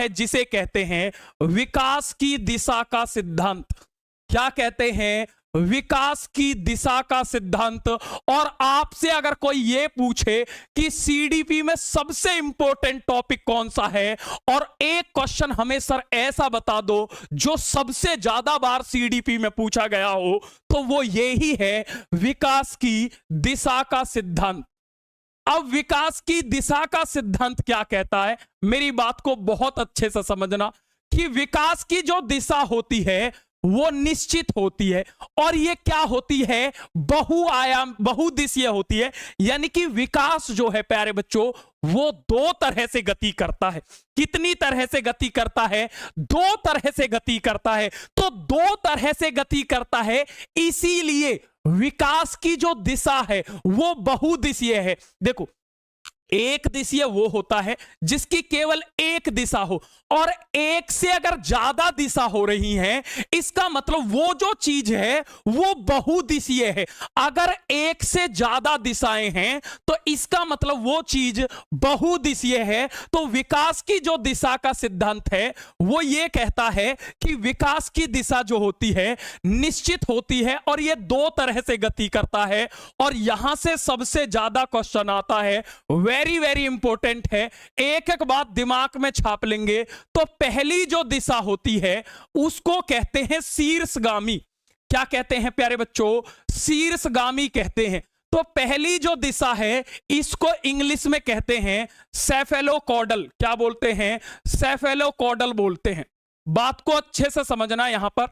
है जिसे कहते हैं विकास की दिशा का सिद्धांत। क्या कहते हैं? विकास की दिशा का सिद्धांत। और आपसे अगर कोई ये पूछे कि सीडीपी में सबसे इंपॉर्टेंट टॉपिक कौन सा है, और एक क्वेश्चन हमें सर ऐसा बता दो जो सबसे ज्यादा बार सीडीपी में पूछा गया हो, तो वो यही है विकास की दिशा का सिद्धांत। अब विकास की दिशा का सिद्धांत क्या कहता है? मेरी बात को बहुत अच्छे से समझना कि विकास की जो दिशा होती है वो निश्चित होती है, और ये क्या होती है? बहुआयाम, बहुदिशीय होती है। यानी कि विकास जो है प्यारे बच्चों, वो दो तरह से गति करता है। कितनी तरह से गति करता है? दो तरह से गति करता है। तो दो तरह से गति करता है, इसीलिए विकास की जो दिशा है वो बहुदिशीय है। देखो, एक दिशीय वो होता है जिसकी केवल एक दिशा हो, और एक से अगर ज्यादा दिशा हो रही है, इसका मतलब वो जो चीज है वो बहुदिशीय है। अगर एक से ज्यादा दिशाएं हैं तो इसका मतलब वो चीज बहुदिशीय है। तो विकास की जो दिशा का सिद्धांत है वो ये कहता है कि विकास की दिशा जो होती है निश्चित होती है, और ये दो तरह से गति करता है। और यहां से सबसे ज्यादा क्वेश्चन आता है, वेरी वेरी इंपॉर्टेंट है, एक एक बात दिमाग में छाप लेंगे। तो पहली जो दिशा होती है उसको कहते हैं शीर्षगामी। क्या कहते हैं प्यारे बच्चों? शीर्षगामी कहते हैं। तो पहली जो दिशा है इसको इंग्लिश में कहते हैं सेफेलोकॉडल। क्या बोलते हैं? सेफेलोकॉडल बोलते हैं। बात को अच्छे से समझना यहां पर।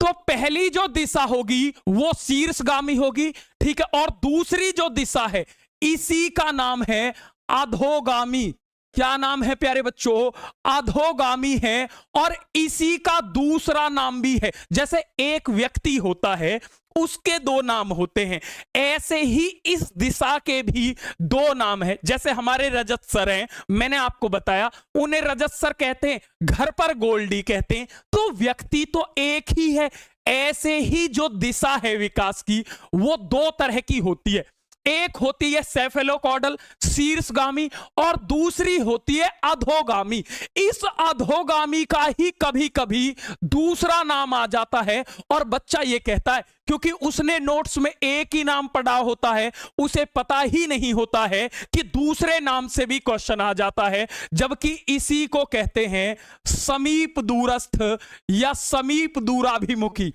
तो पहली जो दिशा होगी वो शीर्षगामी होगी, ठीक है। और दूसरी जो दिशा है इसी का नाम है अधोगामी। क्या नाम है प्यारे बच्चों? अधोगामी है। और इसी का दूसरा नाम भी है। जैसे एक व्यक्ति होता है उसके दो नाम होते हैं, ऐसे ही इस दिशा के भी दो नाम हैं। जैसे हमारे रजत सर हैं, मैंने आपको बताया, उन्हें रजत सर कहते हैं, घर पर गोल्डी कहते हैं। तो व्यक्ति तो एक ही है। ऐसे ही जो दिशा है विकास की वो दो तरह की होती है। एक होती है सेफेलोकॉडल, शीर्षगामी, और दूसरी होती है अधोगामी। इस अधोगामी का ही कभी कभी दूसरा नाम आ जाता है, और बच्चा ये कहता है क्योंकि उसने नोट्स में एक ही नाम पढ़ा होता है, उसे पता ही नहीं होता है कि दूसरे नाम से भी क्वेश्चन आ जाता है। जबकि इसी को कहते हैं समीप दूरस्थ या समीप दूराभिमुखी।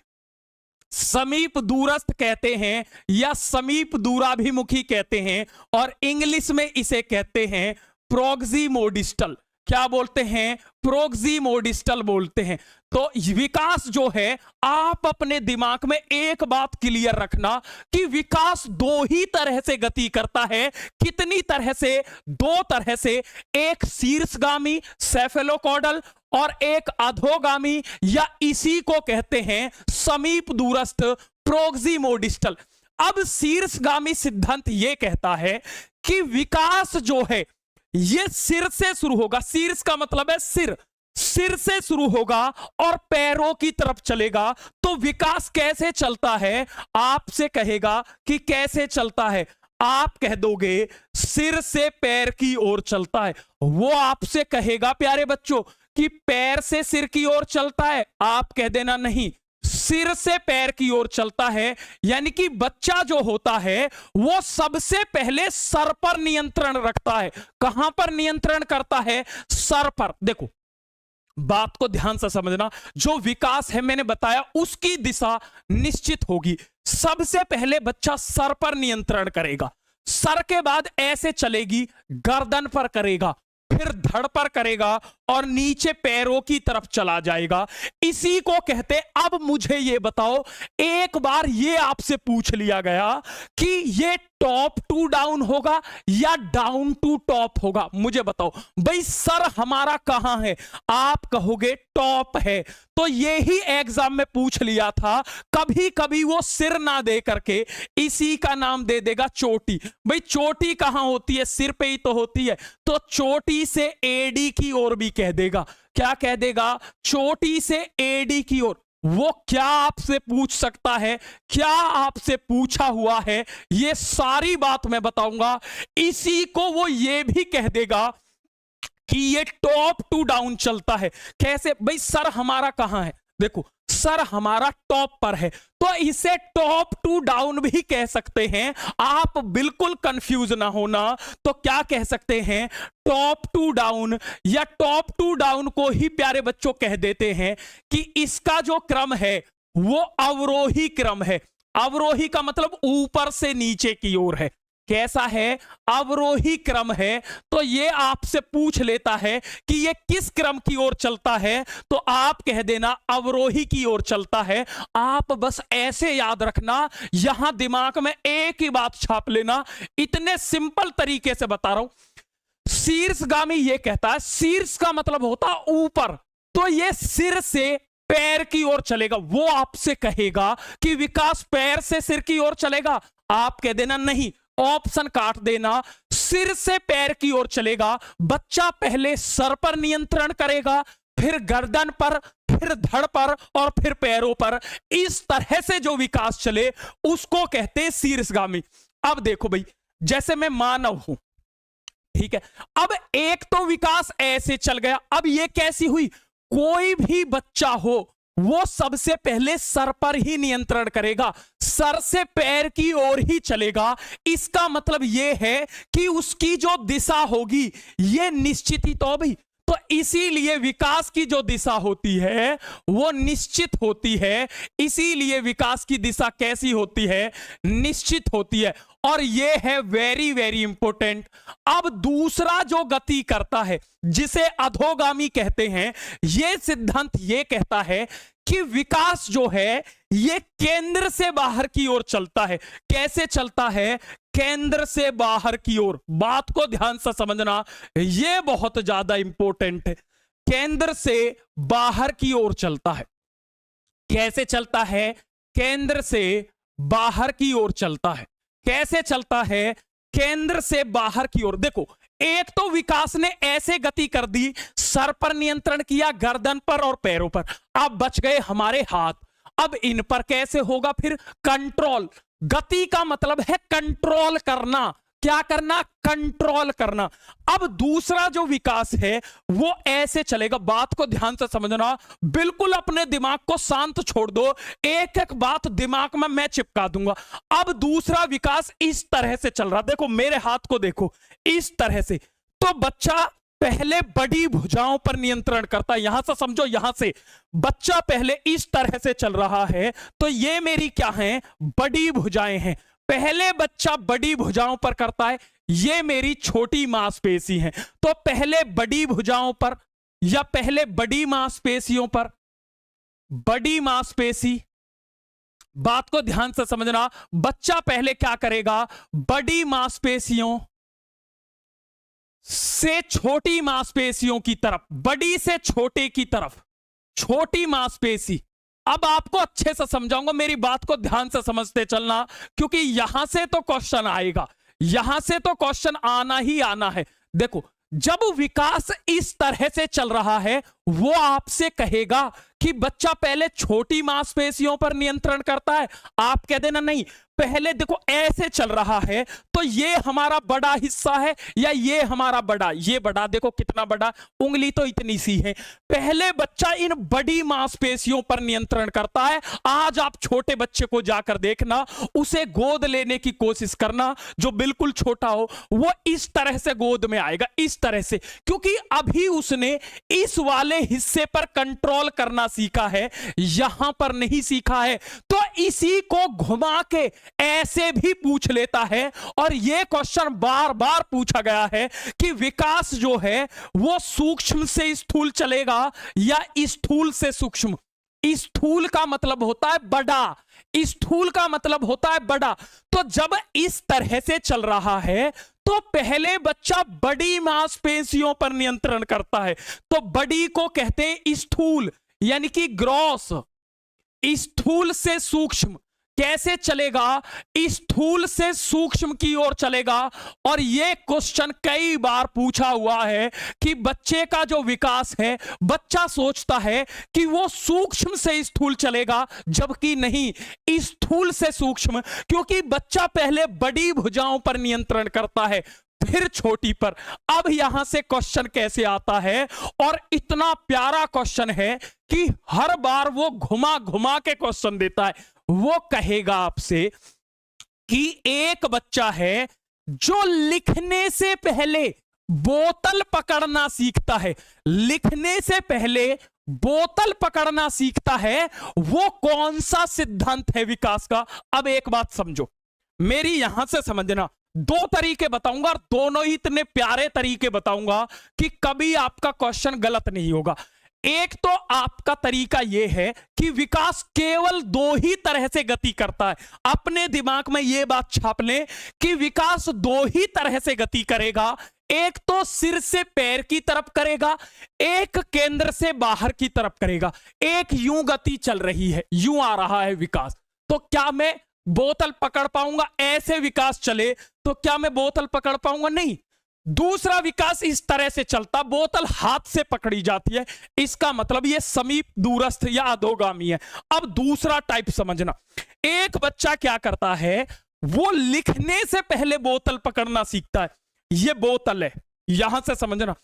समीप दूरस्थ कहते हैं या समीप दूराभिमुखी कहते हैं, और इंग्लिश में इसे कहते हैं प्रोक्सिमोडिस्टल। क्या बोलते हैं? प्रोक्सिमोडिस्टल बोलते हैं। तो विकास जो है, आप अपने दिमाग में एक बात क्लियर रखना कि विकास दो ही तरह से गति करता है। कितनी तरह से? दो तरह से। एक शीर्षगामी सेफेलोकॉडल और एक अधोगामी, या इसी को कहते हैं समीप दूरस्थ प्रोक्सिमोडिस्टल। अब शीर्षगामी सिद्धांत यह कहता है कि विकास जो है ये सिर से शुरू होगा। शीर्ष का मतलब है सिर। सिर से शुरू होगा और पैरों की तरफ चलेगा। तो विकास कैसे चलता है? आपसे कहेगा कि कैसे चलता है, आप कह दोगे सिर से पैर की ओर चलता है। वो आपसे कहेगा प्यारे बच्चों कि पैर से सिर की ओर चलता है, आप कह देना नहीं, सिर से पैर की ओर चलता है। यानी कि बच्चा जो होता है वो सबसे पहले सर पर नियंत्रण रखता है। कहां पर नियंत्रण करता है? सर पर। देखो, बात को ध्यान से समझना। जो विकास है मैंने बताया उसकी दिशा निश्चित होगी। सबसे पहले बच्चा सर पर नियंत्रण करेगा, सर के बाद ऐसे चलेगी, गर्दन पर करेगा, फिर धड़ पर करेगा, और नीचे पैरों की तरफ चला जाएगा। इसी को कहते। अब मुझे ये बताओ, एक बार ये आपसे पूछ लिया गया कि ये टॉप टू डाउन होगा या डाउन टू टॉप होगा, मुझे बताओ भाई। सर हमारा कहां है? आप कहोगे टॉप है। तो ये ही एग्जाम में पूछ लिया था। कभी कभी वो सिर ना दे करके इसी का नाम दे देगा चोटी। भाई चोटी कहां होती है? सिर पे ही तो होती है। तो चोटी से एडी की ओर भी कह देगा। क्या कह देगा? चोटी से एडी की ओर। वो क्या आपसे पूछ सकता है, क्या आपसे पूछा हुआ है, ये सारी बात मैं बताऊंगा। इसी को वो ये भी कह देगा कि ये टॉप टू डाउन चलता है। कैसे भाई, सर हमारा कहां है, देखो सर हमारा टॉप पर है, तो इसे टॉप टू डाउन भी कह सकते हैं। आप बिल्कुल कंफ्यूज ना होना, तो क्या कह सकते हैं, टॉप टू डाउन, या टॉप टू डाउन को ही प्यारे बच्चों कह देते हैं कि इसका जो क्रम है वो अवरोही क्रम है। अवरोही का मतलब ऊपर से नीचे की ओर है। कैसा है, अवरोही क्रम है। तो ये आपसे पूछ लेता है कि ये किस क्रम की ओर चलता है, तो आप कह देना अवरोही की ओर चलता है। आप बस ऐसे याद रखना, यहां दिमाग में एक ही बात छाप लेना, इतने सिंपल तरीके से बता रहा हूं। शीर्षगामी ये कहता है, शीर्ष का मतलब होता ऊपर, तो ये सिर से पैर की ओर चलेगा। वो आपसे कहेगा कि विकास पैर से सिर की ओर चलेगा, आप कह देना नहीं, ऑप्शन काट देना, सिर से पैर की ओर चलेगा। बच्चा पहले सर पर नियंत्रण करेगा, फिर गर्दन पर, फिर धड़ पर और फिर पैरों पर। इस तरह से जो विकास चले उसको कहते हैं शीर्षगामी। अब देखो भाई, जैसे मैं मानव हूं, ठीक है, अब एक तो विकास ऐसे चल गया। अब ये कैसी हुई, कोई भी बच्चा हो वो सबसे पहले सर पर ही नियंत्रण करेगा, सर से पैर की ओर ही चलेगा। इसका मतलब यह है कि उसकी जो दिशा होगी ये निश्चित ही तो भी, तो इसीलिए विकास की जो दिशा होती है वो निश्चित होती है। इसीलिए विकास की दिशा कैसी होती है, निश्चित होती है। और ये है वेरी वेरी इंपॉर्टेंट। अब दूसरा जो गति करता है जिसे अधोगामी कहते हैं, ये सिद्धांत ये कहता है कि विकास जो है ये केंद्र से बाहर की ओर चलता है। कैसे चलता है, केंद्र से बाहर की ओर। बात को ध्यान से समझना, ये बहुत ज्यादा इंपॉर्टेंट है। केंद्र से बाहर की ओर चलता है। कैसे चलता है, केंद्र से बाहर की ओर चलता है। कैसे चलता है, केंद्र से बाहर की ओर। देखो, एक तो विकास ने ऐसे गति कर दी, सर पर नियंत्रण किया, गर्दन पर और पैरों पर। अब बच गए हमारे हाथ। अब इन पर कैसे होगा फिर, कंट्रोल। गति का मतलब है कंट्रोल करना। क्या करना, कंट्रोल करना। अब दूसरा जो विकास है वो ऐसे चलेगा। बात को ध्यान से समझना, बिल्कुल अपने दिमाग को शांत छोड़ दो, एक एक बात दिमाग में मैं चिपका दूंगा। अब दूसरा विकास इस तरह से चल रहा, देखो मेरे हाथ को देखो, इस तरह से। तो बच्चा पहले बड़ी भुजाओं पर नियंत्रण करता है। यहां से समझो, यहां से बच्चा पहले इस तरह से चल रहा है, तो ये मेरी क्या है, बड़ी भुजाएं हैं। पहले बच्चा बड़ी भुजाओं पर करता है, ये मेरी छोटी मांसपेशी है। तो पहले बड़ी भुजाओं पर या पहले बड़ी मांसपेशियों पर, बड़ी मांसपेशी। बात को ध्यान से समझना, बच्चा पहले क्या करेगा, बड़ी मांसपेशियों से छोटी मांसपेशियों की तरफ, बड़ी से छोटे की तरफ, छोटी मांसपेशी। अब आपको अच्छे से समझाऊंगा, मेरी बात को ध्यान से समझते चलना, क्योंकि यहां से तो क्वेश्चन आएगा, यहां से तो क्वेश्चन आना ही आना है। देखो, जब विकास इस तरह से चल रहा है, वो आपसे कहेगा कि बच्चा पहले छोटी मांसपेशियों पर नियंत्रण करता है। आप कह देना नहीं, पहले देखो ऐसे चल रहा है, तो ये हमारा बड़ा हिस्सा है या ये हमारा बड़ा, ये बड़ा, देखो कितना बड़ा, उंगली तो इतनी सी है। पहले बच्चा इन बड़ी मांसपेशियों पर नियंत्रण करता है। आज आप छोटे बच्चे को जाकर देखना, उसे गोद लेने की कोशिश करना, जो बिल्कुल छोटा हो, वो इस तरह से गोद में आएगा, इस तरह से, क्योंकि अभी उसने इस वाले हिस्से पर कंट्रोल करना सीखा है, यहां पर नहीं सीखा है। तो इसी को घुमा के ऐसे भी पूछ लेता है। और यह क्वेश्चन बार बार पूछा गया है कि विकास जो है वो सूक्ष्म से स्थूल चलेगा या स्थूल से सूक्ष्म। स्थूल का मतलब होता है बड़ा, स्थूल का मतलब होता है बड़ा। तो जब इस तरह से चल रहा है, तो पहले बच्चा बड़ी मांसपेशियों पर नियंत्रण करता है। तो बड़ी को कहते हैं स्थूल, यानी कि ग्रॉस। स्थूल से सूक्ष्म कैसे चलेगा, स्थूल से सूक्ष्म की ओर चलेगा। और यह क्वेश्चन कई बार पूछा हुआ है कि बच्चे का जो विकास है, बच्चा सोचता है कि वो सूक्ष्म से स्थूल चलेगा, जबकि नहीं, स्थूल से सूक्ष्म। क्योंकि बच्चा पहले बड़ी भुजाओं पर नियंत्रण करता है, फिर छोटी पर। अब यहां से क्वेश्चन कैसे आता है, और इतना प्यारा क्वेश्चन है कि हर बार वो घुमा घुमा के क्वेश्चन देता है। वो कहेगा आपसे कि एक बच्चा है जो लिखने से पहले बोतल पकड़ना सीखता है, लिखने से पहले बोतल पकड़ना सीखता है, वो कौन सा सिद्धांत है विकास का? अब एक बात समझो, मेरी यहां से समझना, दो तरीके बताऊंगा और दोनों ही इतने प्यारे तरीके बताऊंगा कि कभी आपका क्वेश्चन गलत नहीं होगा। एक तो आपका तरीका यह है कि विकास केवल दो ही तरह से गति करता है। अपने दिमाग में यह बात छाप लें कि विकास दो ही तरह से गति करेगा, एक तो सिर से पैर की तरफ करेगा, एक केंद्र से बाहर की तरफ करेगा। एक यूं गति चल रही है, यूं आ रहा है विकास, तो क्या मैं बोतल पकड़ पाऊंगा? ऐसे विकास चले तो क्या मैं बोतल पकड़ पाऊंगा? नहीं। दूसरा विकास इस तरह से चलता, बोतल हाथ से पकड़ी जाती है, इसका मतलब ये समीप, दूरस्थ या अधोगामी है। अब दूसरा टाइप समझना, एक बच्चा क्या करता है, वो लिखने से पहले बोतल पकड़ना सीखता है। ये बोतल है, यहां से समझना।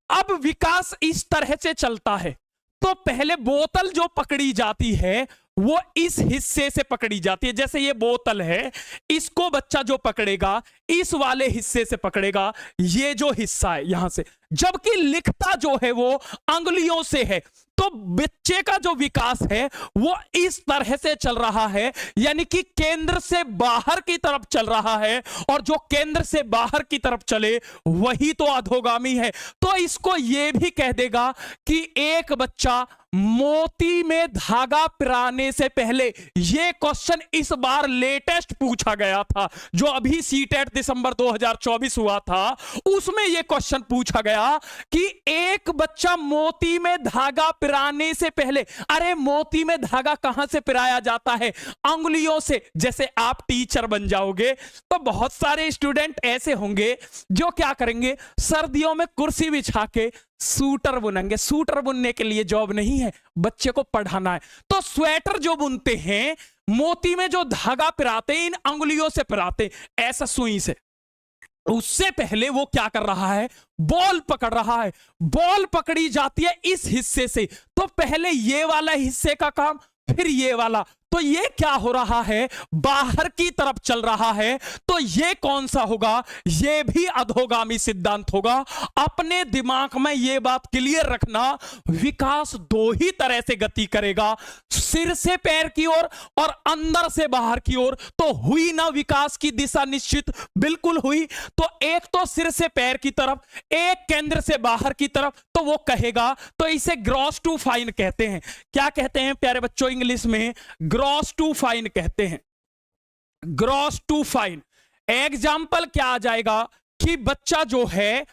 अब विकास इस तरह से चलता है, तो पहले बोतल जो पकड़ी जाती है वो इस हिस्से से पकड़ी जाती है। जैसे ये बोतल है, इसको बच्चा जो पकड़ेगा इस वाले हिस्से से पकड़ेगा, ये जो हिस्सा है यहां से। जबकि लिखता जो है वो अंगुलियों से है, तो बच्चे का जो विकास है वो इस तरह से चल रहा है, यानी कि केंद्र से बाहर की तरफ चल रहा है, और जो केंद्र से बाहर की तरफ चले वही तो अधोगामी है। तो इसको ये भी कह देगा कि एक बच्चा मोती में धागा पिराने से पहले, ये क्वेश्चन इस बार लेटेस्ट पूछा गया था, जो अभी सीटेट दिसंबर 2024 हुआ था, उसमें यह क्वेश्चन पूछा गया कि एक बच्चा मोती में धागा पिराने से पहले, अरे मोती में धागा कहां से पिराया जाता है? अंगुलियों से। जैसे आप टीचर बन जाओगे तो बहुत सारे स्टूडेंट ऐसे होंगे जो क्या करेंगे, सर्दियों में कुर्सी बिछा के सूटर बुनेंगे। सूटर बुनने के लिए जॉब नहीं है, बच्चे को पढ़ाना है। तो स्वेटर जो बुनते हैं, मोती में जो धागा पिराते हैं, इन अंगुलियों से पिराते, ऐसा सुई से। उससे पहले वो क्या कर रहा है, बॉल पकड़ रहा है। बॉल पकड़ी जाती है इस हिस्से से, तो पहले ये वाला हिस्से का काम, फिर ये वाला। तो ये क्या हो रहा है, बाहर की तरफ चल रहा है। तो ये कौन सा होगा? ये भी अधोगामी सिद्धांत होगा। अपने दिमाग में ये बात क्लियर रखना, विकास दो ही तरह से गति करेगा, सिर से पैर की ओर और अंदर से बाहर की ओर। तो हुई ना विकास की दिशा निश्चित? बिल्कुल हुई। तो एक तो सिर से पैर की तरफ, एक केंद्र से बाहर की तरफ, तो वो कहेगा। तो इसे ग्रॉस टू फाइन कहते हैं। क्या कहते हैं प्यारे बच्चों? इंग्लिश में ग्रॉस टू फाइन कहते हैं। ग्रॉस टू फाइन एग्जाम्पल क्या आ जाएगा कि बच्चा जो है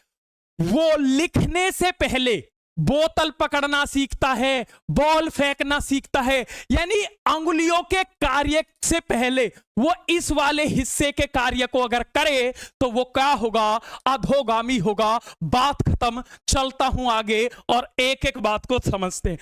वो लिखने से पहले बोतल पकड़ना सीखता है, बॉल फेंकना सीखता है, यानी अंगुलियों के कार्य से पहले वो इस वाले हिस्से के कार्य को अगर करे तो वो क्या होगा? अधोगामी होगा। बात खत्म। चलता हूं आगे और एक एक बात को समझते हैं।